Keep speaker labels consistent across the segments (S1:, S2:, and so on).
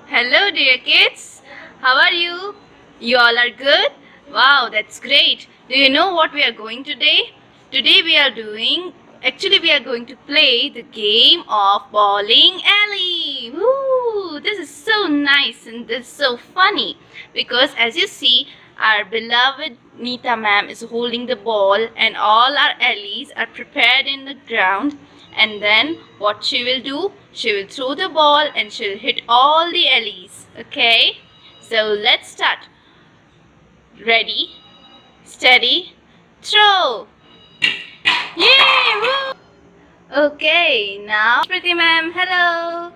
S1: Hello, dear kids. How are you? You all are good? Wow, that's great. Do you know what we are going today? Today we are going to play the game of bowling alley. Woo! This is so nice and this is so funny because as you see, our beloved Neeta ma'am is holding the ball and all our alleys are prepared in the ground, and then what she will do, she will throw the ball and she'll hit all the alleys. Okay, so let's start. Ready, steady, throw. Yay! Woo! Okay, now Pretty ma'am, hello.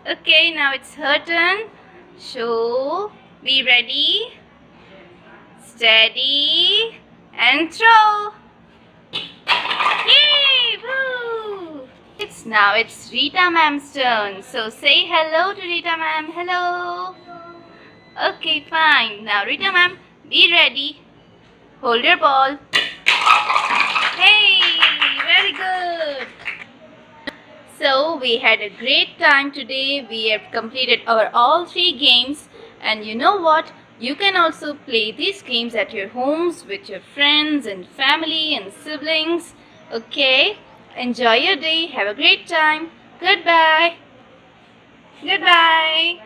S1: Okay, now it's her turn. So be ready, steady, and throw. Yay! Woo! It's Rita ma'am's turn. So say hello to Rita ma'am. Hello. Okay, fine. Now Rita ma'am, be ready. Hold your ball. Hey, very good. So we had a great time today. We have completed our all three games, and you know what? You can also play these games at your homes with your friends and family and siblings. Okay? Enjoy your day. Have a great time. Goodbye. Goodbye.